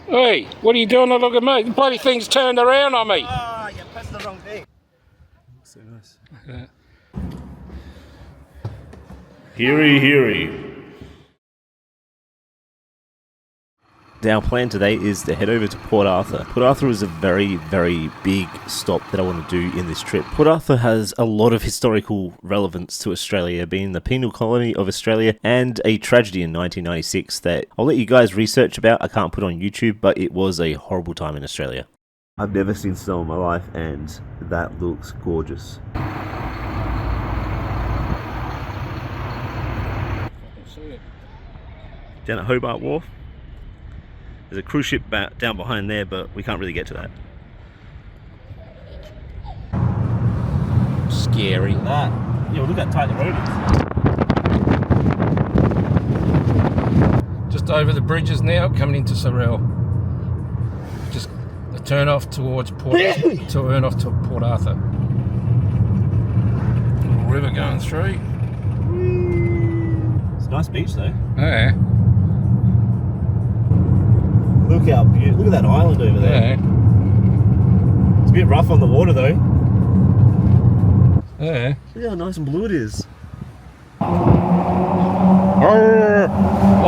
Hey, what are you doing? Look at me. The bloody thing's turned around on me. Ah, you pressed the wrong thing. So nice. Yeah. Heary, heary. Our plan today is to head over to Port Arthur. Port Arthur is a very, very big stop that I want to do in this trip. Port Arthur has a lot of historical relevance to Australia, being the penal colony of Australia and a tragedy in 1996 that I'll let you guys research about. I can't put on YouTube, but it was a horrible time in Australia. I've never seen snow in my life, and that looks gorgeous. Down at Hobart Wharf. There's a cruise ship down behind there, but we can't really get to that. Scary. That. Yeah, well, look how tight the road is. Just over the bridges now, coming into Sorrel. Just a turn off towards Port Arthur. Little river going through. It's a nice beach though. Yeah. Look how beautiful. Look at that island over there. Yeah. It's a bit rough on the water though. Yeah. Look how nice and blue it is. Oh,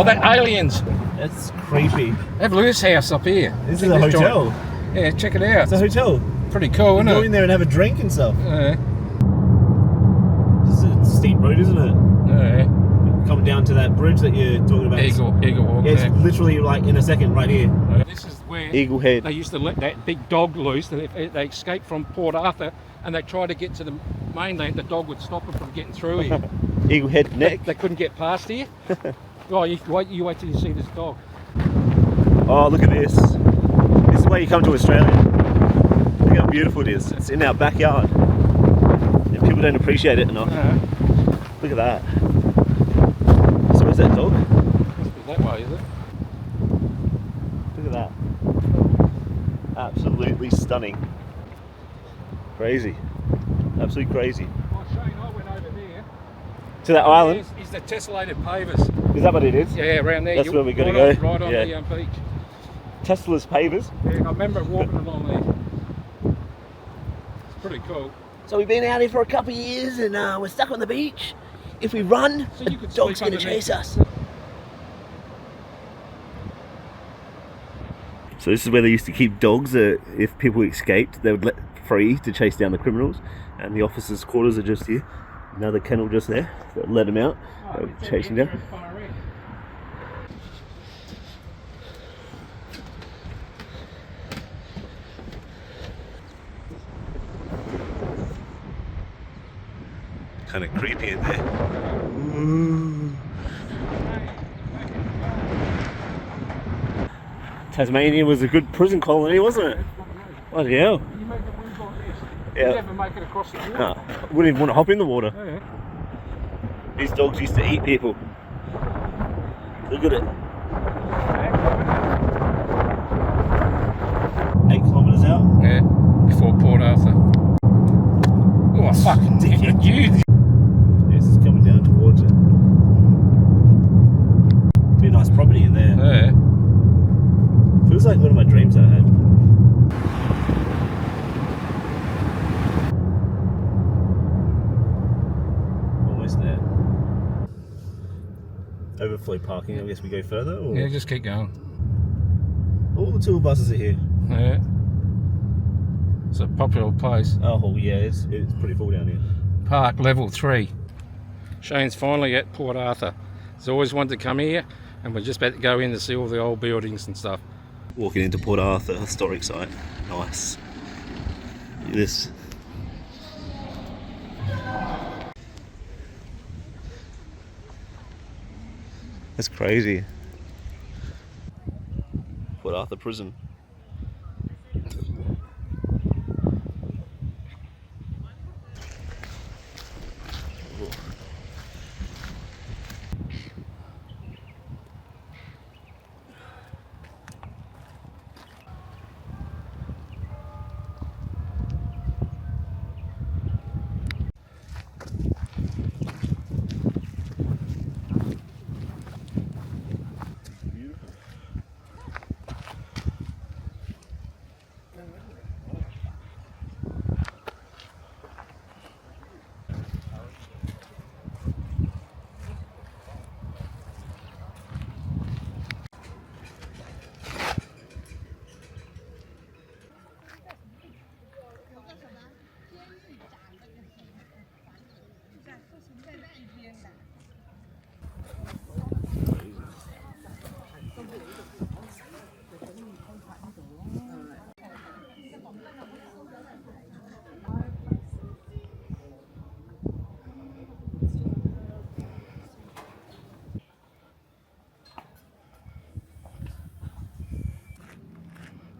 that aliens. That's creepy. Have a look at this house up here. This is a hotel. Yeah, check it out. It's a hotel. Pretty cool, isn't it? Go in there and have a drink and stuff. Yeah. This is a steep road, isn't it? Yeah. Come down to that bridge that you're talking about. Eagle Walk. Yeah, it's literally like in a second right here. This is where Eagle Head. They used to let that big dog loose. They escaped from Port Arthur and they tried to get to the mainland. The dog would stop them from getting through here. Eagle Head neck. They couldn't get past here. Oh, you wait till you see this dog. Oh, look at this. This is where you come to Australia. Look how beautiful it is. It's in our backyard. And people don't appreciate it enough. Look at that. So where's that dog? Must be that way, is it? Look at that. Absolutely stunning. Crazy. Absolutely crazy. Oh, Shane, I went over there. To that island? Is the tessellated pavers. Is that what it is? Yeah, around there. That's where we're going to go. Right on the beach. Tesla's pavers? Yeah, I remember walking along there. It's pretty cool. So we've been out here for a couple of years and we're stuck on the beach. If we run, so the dog's going to chase us. So this is where they used to keep dogs. If people escaped, they would let free to chase down the criminals. And the officers' quarters are just here. Another kennel just there. So let them out. They'll chase them down. Kind of creepy in there. Ooh. Tasmania was a good prison colony, wasn't it? Bloody hell. Yeah. You never make it across the water. No, wouldn't even want to hop in the water. Yeah. These dogs used to eat people. Look at it. 8 kilometres out. Yeah, before Port Arthur. Oh, fucking damn it, you! This is coming down towards it. Be a nice property in there. Yeah. Feels like one of my dreams that I had. Almost there. Overflow parking, I guess we go further? Or? Yeah, just keep going. All the tour buses are here. Yeah. It's a popular place. Oh yeah, it's pretty full down here. Park level 3. Shane's finally at Port Arthur. He's always wanted to come here and we're just about to go in to see all the old buildings and stuff. Walking into Port Arthur, historic site. Nice. Look at this. That's crazy. Port Arthur prison.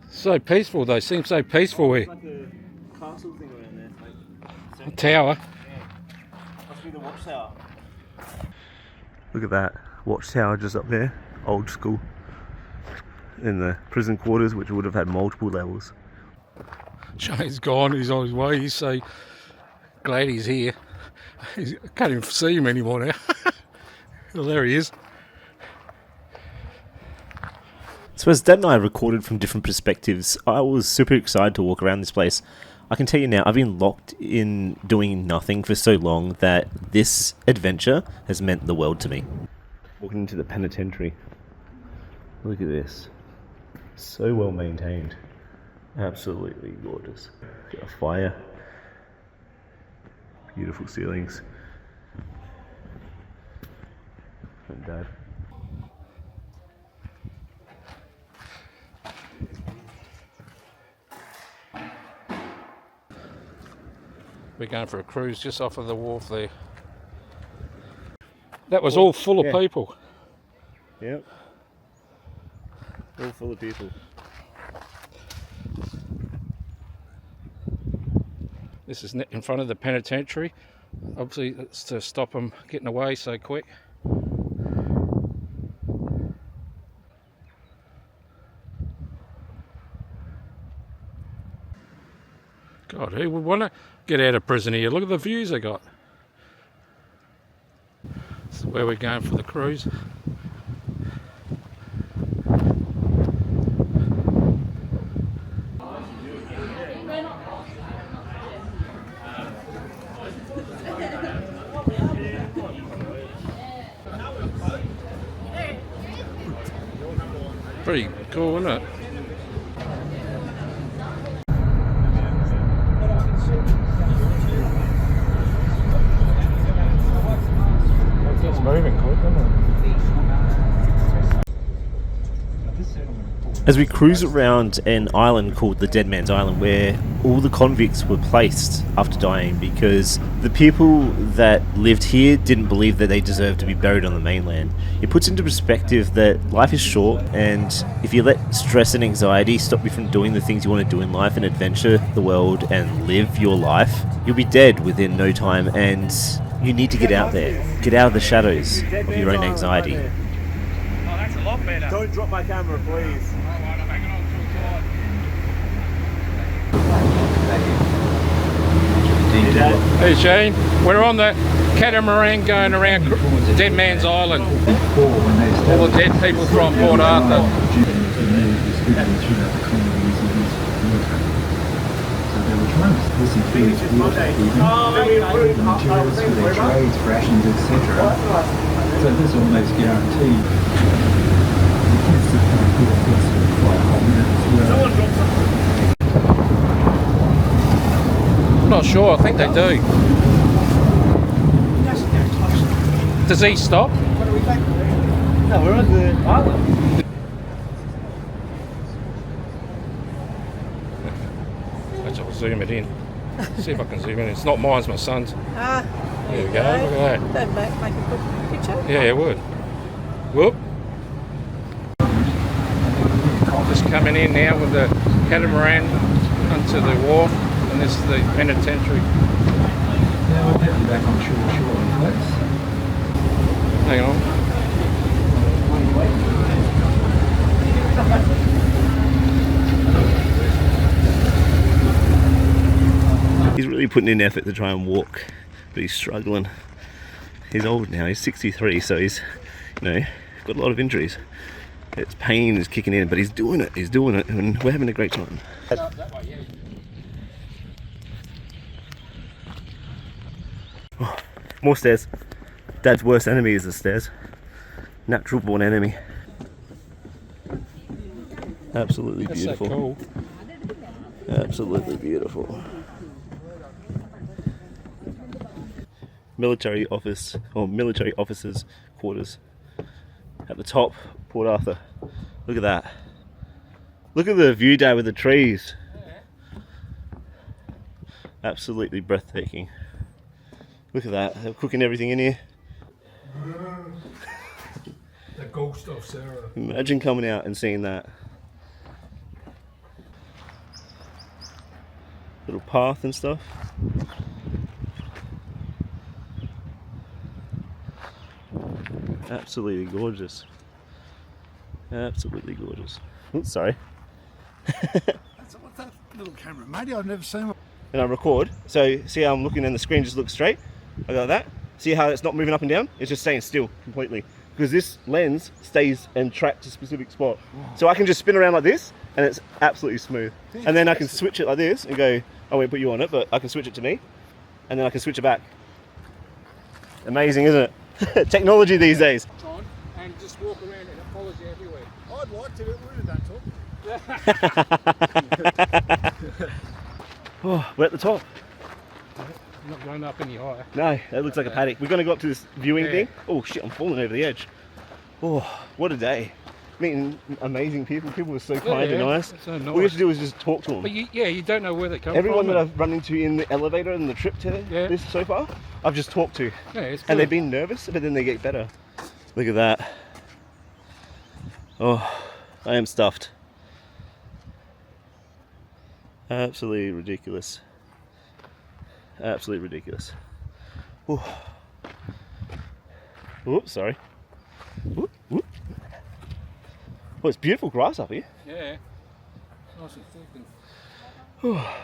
So peaceful, they seem so peaceful here. Like a castle thing around there. Like, A tower. must be the watchtower. Look at that watchtower just up there, old school. In the prison quarters, which would have had multiple levels. Shane's gone, he's on his way, he's so glad he's here. I can't even see him anymore now. Well, there he is. So as Dad and I recorded from different perspectives, I was super excited to walk around this place. I can tell you now, I've been locked in doing nothing for so long that this adventure has meant the world to me. Walking into the penitentiary. Look at this. So well maintained. Absolutely gorgeous. Got a fire. Beautiful ceilings. And Dad. We're going for a cruise just off of the wharf there. That was all full of people. Yep. All full of people. This is in front of the penitentiary. Obviously it's to stop them getting away so quick. God, who would want to get out of prison here? Look at the views they got. This is where we're going for the cruise. Pretty cool, isn't it? It's moving quick, isn't it? As we cruise around an island called the Dead Man's Island, where all the convicts were placed after dying because the people that lived here didn't believe that they deserved to be buried on the mainland. It puts into perspective that life is short, and if you let stress and anxiety stop you from doing the things you want to do in life and adventure the world and live your life, you'll be dead within no time, and you need to get out there. Get out of the shadows of your own anxiety. Oh, that's a lot better. Don't drop my camera, please. Alright, I'm hanging on to a side. Hey Shane, we're on the catamaran going around Dead Man's Island. All the dead people from Port Arthur. This includes water, even materials for their trades, rations, etc. So this almost guaranteed. It's quite hot as well. I'm not sure, I think they do. Does he stop? No, we're on the island. I'll zoom it in. See if I can zoom in. It's not mine, it's my son's. Ah, There we go, look at that. don't make a good picture. Yeah, it would. Whoop. Just coming in now with the catamaran onto the wharf, and this is the penitentiary. Now we're definitely back on shore, folks. Hang on. He's really putting in effort to try and walk, but he's struggling. He's old now, he's 63, so he's, got a lot of injuries. It's pain is kicking in, but he's doing it, and we're having a great time. Oh, more stairs. Dad's worst enemy is the stairs. Natural born enemy. Absolutely That's beautiful. so cool. Absolutely beautiful. Military office, or military officers' quarters. At the top, Port Arthur. Look at that. Look at the view, Dad, with the trees. Absolutely breathtaking. Look at that. They're cooking everything in here. The ghost of Sarah. Imagine coming out and seeing that. Little path and stuff. Absolutely gorgeous. Absolutely gorgeous. Oops, sorry. What's that little camera, matey? I've never seen one. And I record. So see how I'm looking and the screen just looks straight? I got that. See how it's not moving up and down? It's just staying still completely. Because this lens stays and tracks a specific spot. So I can just spin around like this and it's absolutely smooth. And then I can switch it like this and go, I won't put you on it, but I can switch it to me. And then I can switch it back. Amazing, isn't it? Technology these days. On and just walk around and it follows you everywhere. I'd like to, but we don't talk. Oh, we're at the top. I'm not going up any higher. No, that looks like a paddock. We're going to go up to this viewing Yeah. thing. Oh shit, I'm falling over the edge. Oh, what a day. Meeting amazing people. People were so kind and nice. So nice. All you have to do is just talk to them. But you don't know where they come Everyone from. that I've run into in the elevator and the trip to this so far, I've just talked to. Yeah, it's And good. they've been nervous, but then they get better. Look at that. Oh, I am stuffed. Absolutely ridiculous. Absolutely ridiculous. Ooh. Oops, sorry. Whoop, whoop. Well, it's beautiful grass up here. Yeah. Nice and thick. And... Oh,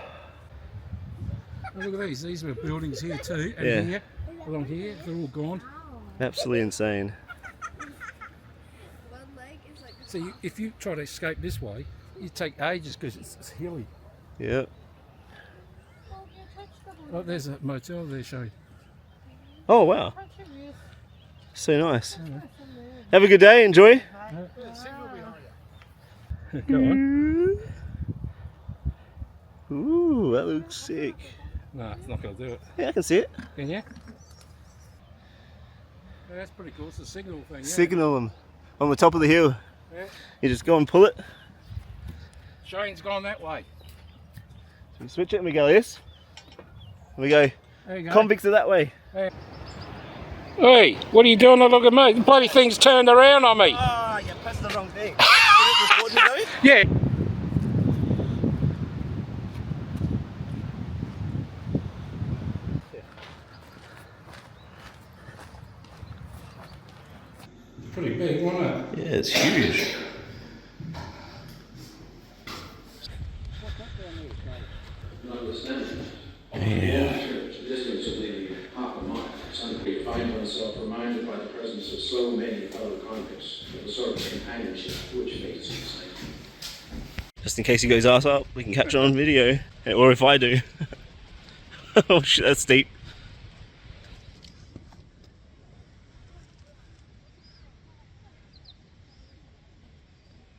look at these. These were buildings here too. And Yeah. here, along here, they're all gone. Absolutely insane. So if you try to escape this way, you take ages because it's hilly. Yep. Oh, there's a motel there showing. Oh, wow. So nice. Have a good day. Enjoy. Go on. Ooh, that looks sick. No, it's not going to do it. Yeah, I can see it. Can you? Yeah, that's pretty cool. It's a signal thing. Yeah. Signal them on the top of the hill. Yeah. You just go and pull it. Shane's gone that way. So we switch it and we go this. And we go, There you go. convicts are that way. Hey, what are you doing? Look at me. The bloody thing's turned around on me. Ah, you pressed the wrong thing. Yeah. Pretty big, wasn't it? Yeah, it's huge. Distance of nearly half a mile. Suddenly find oneself reminded by the presence of so many fellow convicts of a sort of companionship which makes it exciting. Just in case he goes ass up, we can capture it on video. Or if I do. Oh shit, that's steep.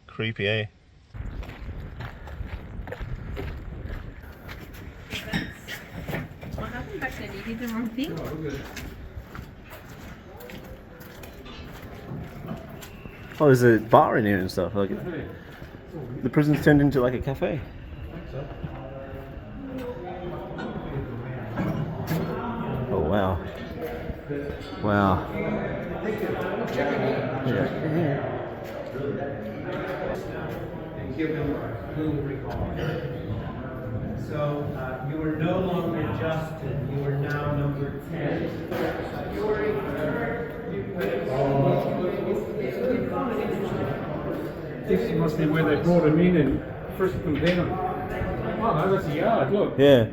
Creepy, eh? What happened back then? You did the wrong thing? Oh, there's a bar in here and stuff. Like, the prison's turned into like a cafe. Oh wow! Wow! Yeah. So you are no longer Justin, you are now number 10. This must be where they brought him in and frisked him down. Oh, no, that's a yard, look. Yeah.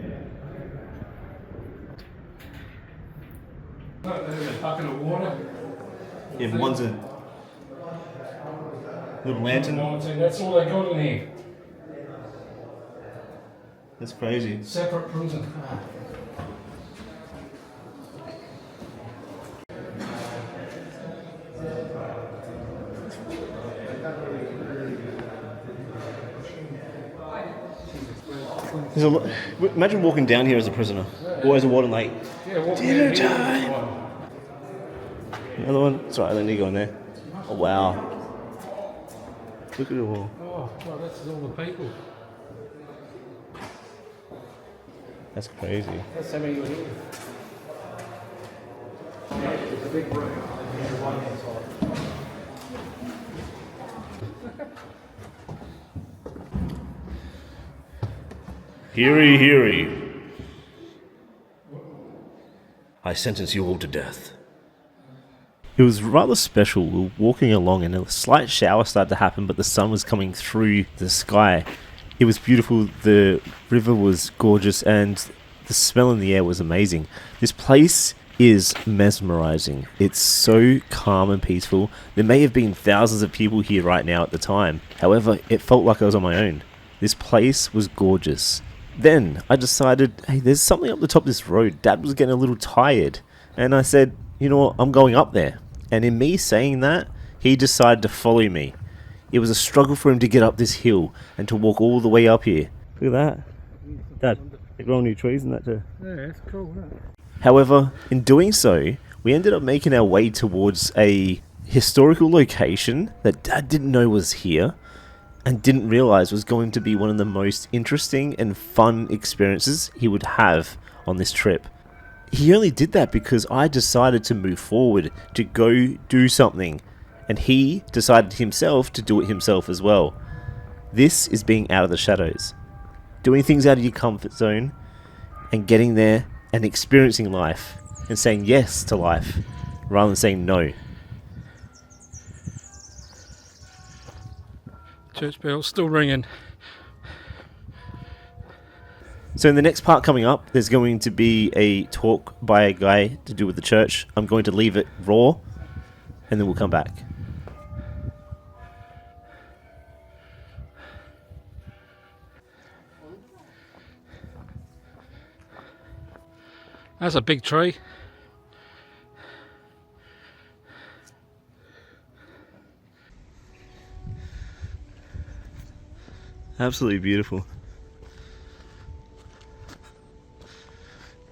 Look, there's a bucket of water. Yeah, but one's a little lantern. That's all they got in here. That's crazy. Separate prison. There's a lot, imagine walking down here as a prisoner, or as a warden, like, dinner time. Another one. Sorry, I don't need to go in there. Oh wow! Look at it all. Oh, well, that's all the people. That's crazy. That's how many were here. It's a big room. Heary, heary. I sentence you all to death. It was rather special. We were walking along and a slight shower started to happen, but the sun was coming through the sky. It was beautiful. The river was gorgeous and the smell in the air was amazing. This place is mesmerizing. It's so calm and peaceful. There may have been thousands of people here right now at the time. However, it felt like I was on my own. This place was gorgeous. Then I decided, hey, there's something up the top of this road. Dad was getting a little tired. And I said, you know what, I'm going up there. And in me saying that, he decided to follow me. It was a struggle for him to get up this hill and to walk all the way up here. Look at that. Dad, they're growing new trees and that too. Yeah, it's cool, isn't it? However, in doing so, we ended up making our way towards a historical location that Dad didn't know was here and didn't realise was going to be one of the most interesting and fun experiences he would have on this trip. He only did that because I decided to move forward, to go do something, and he decided himself to do it himself as well. This is being out of the shadows. Doing things out of your comfort zone and getting there and experiencing life and saying yes to life rather than saying no. Church bell's still ringing. So in the next part coming up, there's going to be a talk by a guy to do with the church. I'm going to leave it raw and then we'll come back. That's a big tree. Absolutely beautiful.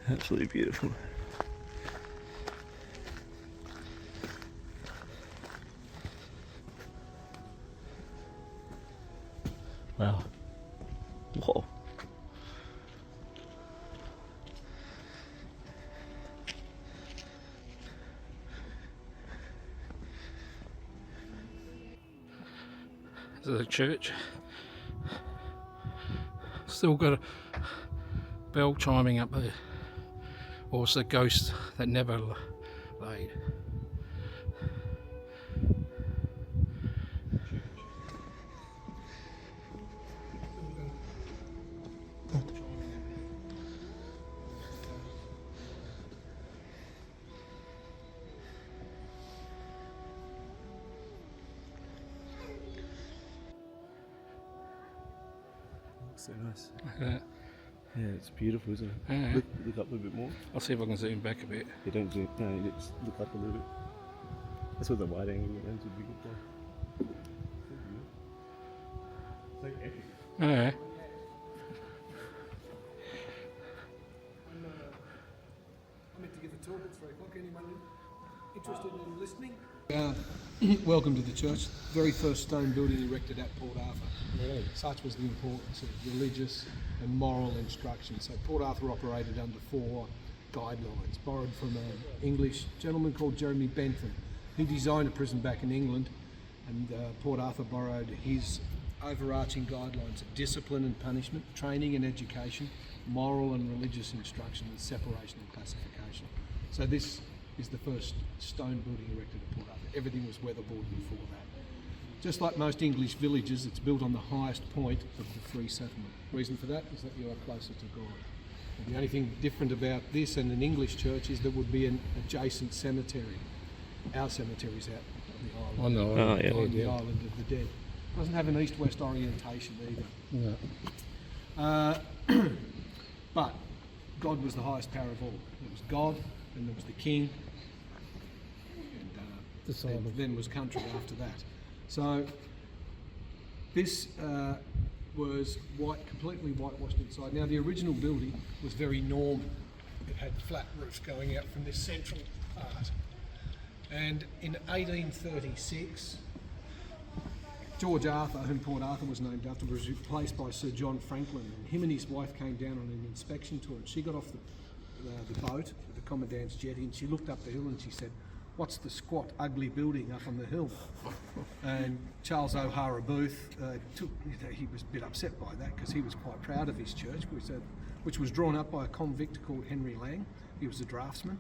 Absolutely beautiful. Wow. Whoa. This is a church. Still got a bell chiming up there. Or it's the ghost that never laid. So nice. Yeah. Yeah, it's beautiful, isn't it? Yeah. Look up a little bit more. I'll see if I can zoom back a bit. You don't zoom. No, you just look up a little bit. That's what the wide angle lens would be good for. So epic. Yeah. I meant to give a talk at 3 o'clock. Anyone interested in listening? Welcome to the church. Very first stone building erected at Port Arthur. Really? Such was the importance of religious and moral instruction. So Port Arthur operated under 4 guidelines, borrowed from an English gentleman called Jeremy Bentham. He designed a prison back in England, and Port Arthur borrowed his overarching guidelines of discipline and punishment, training and education, moral and religious instruction, and separation and classification. So this is the first stone building erected at Port Arthur. Everything was weatherboard before that. Just like most English villages, it's built on the highest point of the free settlement. Reason for that is that you are closer to God. And the only thing different about this and an English church is there would be an adjacent cemetery. Our cemetery's out on the island. I know. Oh, yeah. On the island of the dead. It doesn't have an east-west orientation either. Yeah. But God was the highest power of all. There was God, and there was the king, and then was country after that. So this was completely whitewashed inside. Now the original building was very Norman. It had flat roofs going out from this central part. And in 1836, George Arthur, whom Port Arthur was named after, was replaced by Sir John Franklin. And him and his wife came down on an inspection tour, and she got off the boat, the commandant's jetty, and she looked up the hill and she said, what's the squat, ugly building up on the hill? And Charles O'Hara Booth he was a bit upset by that because he was quite proud of his church, which was drawn up by a convict called Henry Lang. He was a draftsman.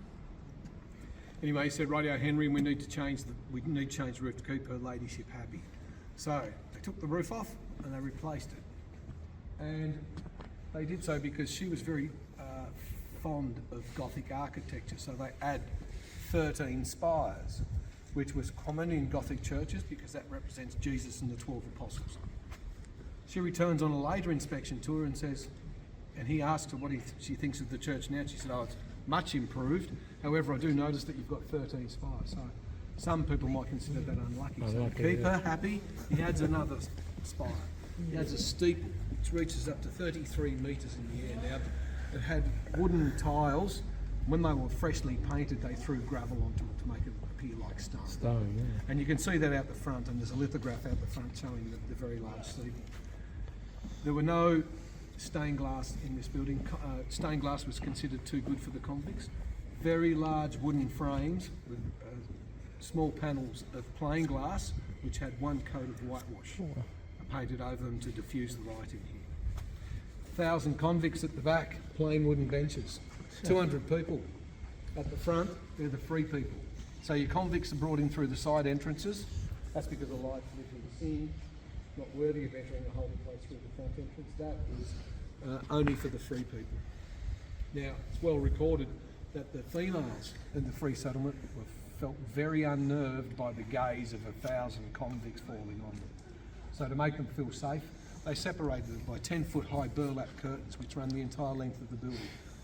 Anyway, he said, "Rightio, Henry, we need to change the roof to keep her ladyship happy." So they took the roof off and they replaced it. And they did so because she was very fond of Gothic architecture. So they add 13 spires, which was common in Gothic churches because that represents Jesus and the 12 apostles. She returns on a later inspection tour and says, and he asks her what she thinks of the church now. She said, "Oh, it's much improved. However, I do notice that you've got 13 spires." So some people might consider that unlucky. So to keep her happy, he adds another spire. He adds a steeple, which reaches up to 33 metres in the air. Now, it had wooden tiles. When they were freshly painted, they threw gravel onto it to make it appear like stone. Yeah. And you can see that out the front, and there's a lithograph out the front showing the very large steeple. There were no stained glass in this building. Stained glass was considered too good for the convicts. Very large wooden frames with small panels of plain glass, which had one coat of whitewash painted over them to diffuse the light in here. 1,000 convicts at the back, plain wooden benches. 200 people at the front, they're the free people. So your convicts are brought in through the side entrances. That's because the light living in, not worthy of entering a holy place through the front entrance. That is only for the free people. Now, it's well recorded that the females in the free settlement felt very unnerved by the gaze of 1,000 convicts falling on them. So to make them feel safe, they separated them by 10-foot high burlap curtains which run the entire length of the building.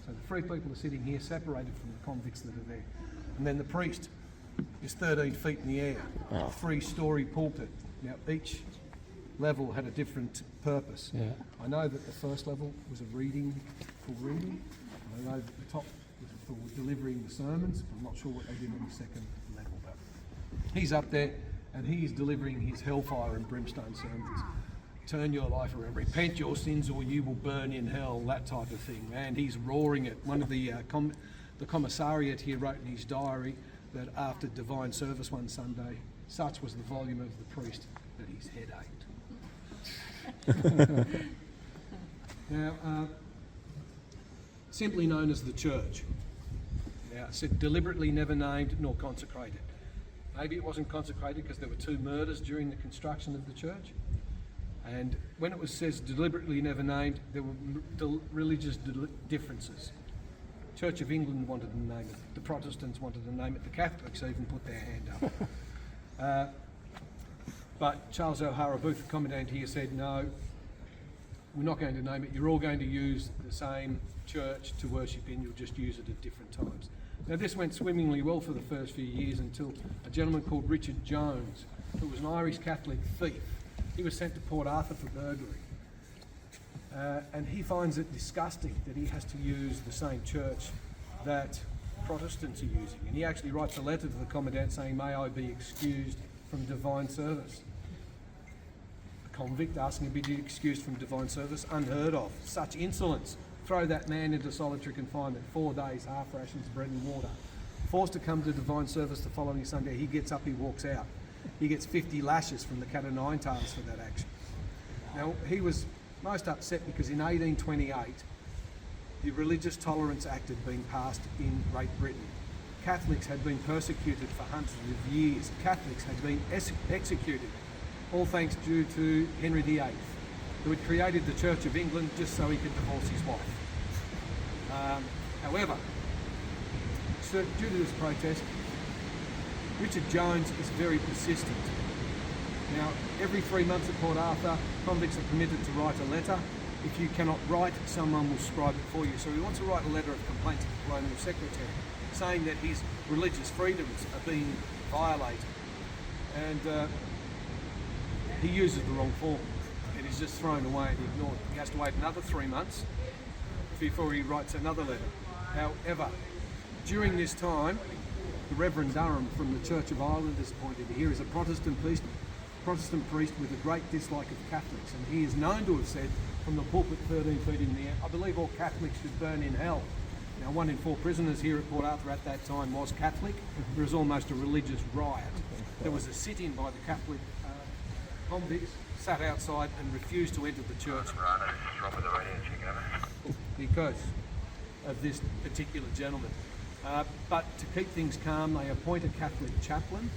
So the free people are sitting here separated from the convicts that are there. And then the priest is 13 feet in the air, 3-storey pulpit. Now each level had a different purpose. Yeah. I know that the first level was for reading. I know that the top was for delivering the sermons. I'm not sure what they did on the second level, but he's up there and he's delivering his hellfire and brimstone sermons. Turn your life around, repent your sins or you will burn in hell, that type of thing. And he's roaring it. One of the commissariat here wrote in his diary that after divine service one Sunday, such was the volume of the priest that his head ached. Now, simply known as the church. Now, it's deliberately never named nor consecrated. Maybe it wasn't consecrated because there were 2 murders during the construction of the church. And when it says deliberately never named, there were religious differences. Church of England wanted to name it. The Protestants wanted to name it. The Catholics even put their hand up. But Charles O'Hara Booth, the commandant here, said, "No, we're not going to name it. You're all going to use the same church to worship in. You'll just use it at different times." Now, this went swimmingly well for the first few years until a gentleman called Richard Jones, who was an Irish Catholic thief. He was sent to Port Arthur for burglary. And he finds it disgusting that he has to use the same church that Protestants are using. And he actually writes a letter to the commandant saying, "May I be excused from divine service?" A convict asking to be excused from divine service, unheard of. Such insolence. Throw that man into solitary confinement, 4 days, half rations, bread and water. Forced to come to divine service the following Sunday, he gets up, he walks out. He gets 50 lashes from the Cat o' Nine Tails for that action. Now, he was most upset because in 1828, the Religious Tolerance Act had been passed in Great Britain. Catholics had been persecuted for hundreds of years. Catholics had been executed, all thanks due to Henry VIII, who had created the Church of England just so he could divorce his wife. However, due to this protest, Richard Jones is very persistent. Now, every 3 months at Port Arthur, convicts are permitted to write a letter. If you cannot write, someone will scribe it for you. So he wants to write a letter of complaint to the colonial secretary, saying that his religious freedoms are being violated. And he uses the wrong form. It is just thrown away and ignored. He has to wait another 3 months before he writes another letter. However, during this time, the Reverend Durham from the Church of Ireland is appointed here as a Protestant priest with a great dislike of Catholics, and he is known to have said from the pulpit 13 feet in the air, "I believe all Catholics should burn in hell." Now, 1 in 4 prisoners here at Port Arthur at that time was Catholic. There was almost a religious riot. There was a sit-in by the Catholic convicts, sat outside and refused to enter the church because of this particular gentleman. But to keep things calm, they appoint a Catholic chaplain.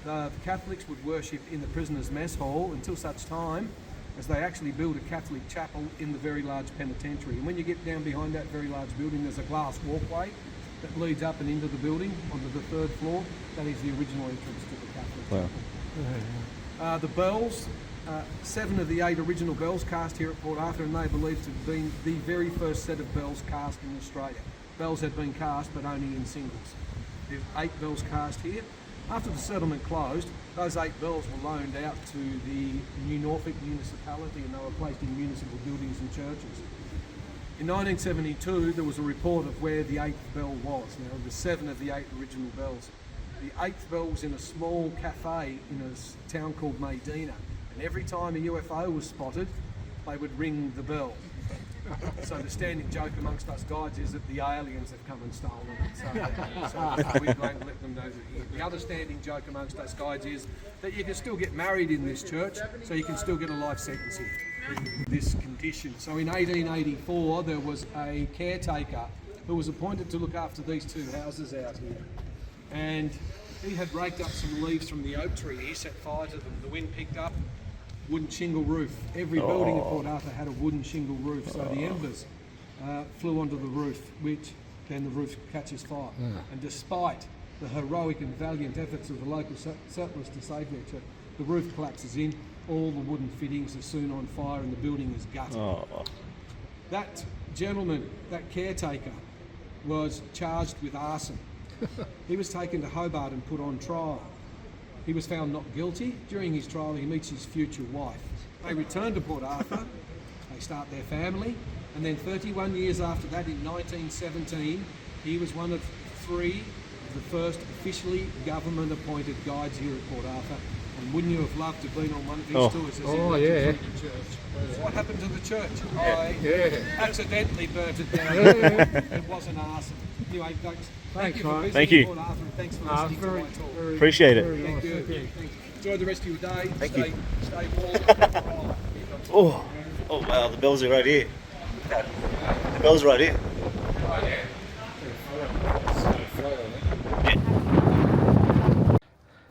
The Catholics would worship in the prisoners' mess hall until such time as they actually build a Catholic chapel in the very large penitentiary. And when you get down behind that very large building, there's a glass walkway that leads up and into the building onto the 3rd floor. That is the original entrance to the Catholic chapel. The bells, 7 of the 8 original bells cast here at Port Arthur, and they are believed to have been the very first set of bells cast in Australia. Bells had been cast, but only in singles. There's 8 bells cast here. After the settlement closed, those 8 bells were loaned out to the New Norfolk municipality, and they were placed in municipal buildings and churches. In 1972, there was a report of where the 8th bell was. Now, there were 7 of the 8 original bells. The 8th bell was in a small cafe in a town called Medina, and every time a UFO was spotted, they would ring the bell. So the standing joke amongst us guides is that the aliens have come and stolen it. So we're going to let them know that. The other standing joke amongst us guides is that you can still get married in this church, so you can still get a life sentence here. This condition. So in 1884, there was a caretaker who was appointed to look after these 2 houses out here. And he had raked up some leaves from the oak tree. He set fire to them. The wind picked up. Wooden shingle roof. Every building at Port Arthur had a wooden shingle roof, so the embers flew onto the roof, which then the roof catches fire. And despite the heroic and valiant efforts of the local settlers to save their church, the roof collapses in, all the wooden fittings are soon on fire and the building is gutted. That gentleman, that caretaker, was charged with arson. He was taken to Hobart and put on trial. He was found not guilty. During his trial, he meets his future wife. They return to Port Arthur, they start their family, and then 31 years after that, in 1917, he was one of 3 of the first officially government-appointed guides here at Port Arthur. And wouldn't you have loved to have been on one of his tours as he went to the church? What happened to the church? I accidentally burnt it down. It wasn't arson. Anyway, thank you for visiting Port Arthur, and thanks for listening to my talk. Appreciate it. Thank you. Enjoy the rest of your day. Stay warm. Oh wow, the bells are right here. The bells are right here.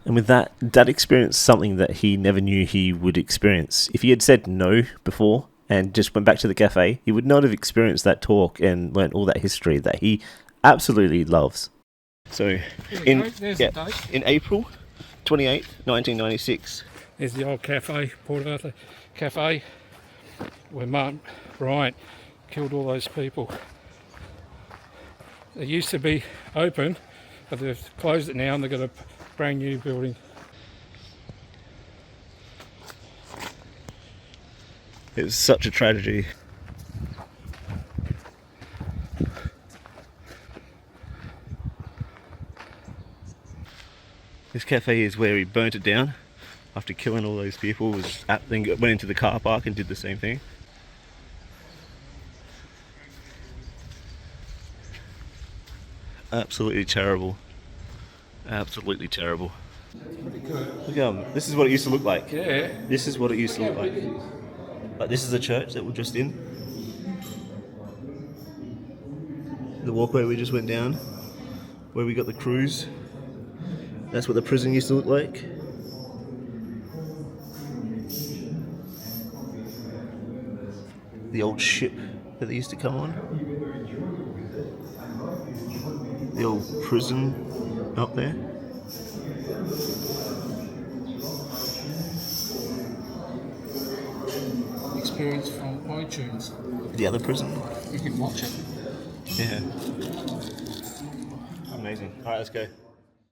And with that, Dad experienced something that he never knew he would experience. If he had said no before and just went back to the cafe, he would not have experienced that talk and learnt all that history that he absolutely loves. So, in April 28th, 1996. There's the old cafe, Port Arthur Cafe, where Martin Bryant killed all those people. It used to be open, but they've closed it now and they've got a brand new building. It was such a tragedy. This cafe is where he burnt it down after killing all those people. Then went into the car park and did the same thing. Absolutely terrible. Absolutely terrible. Look, this is what it used to look like. Yeah. This is what it used to look like. Like, this is the church that we're just in. The walkway we just went down, where we got the cruise. That's what the prison used to look like. The old ship that they used to come on. The old prison up there. Experience from iTunes. The other prison. You can watch it. Yeah. Amazing. Alright, let's go.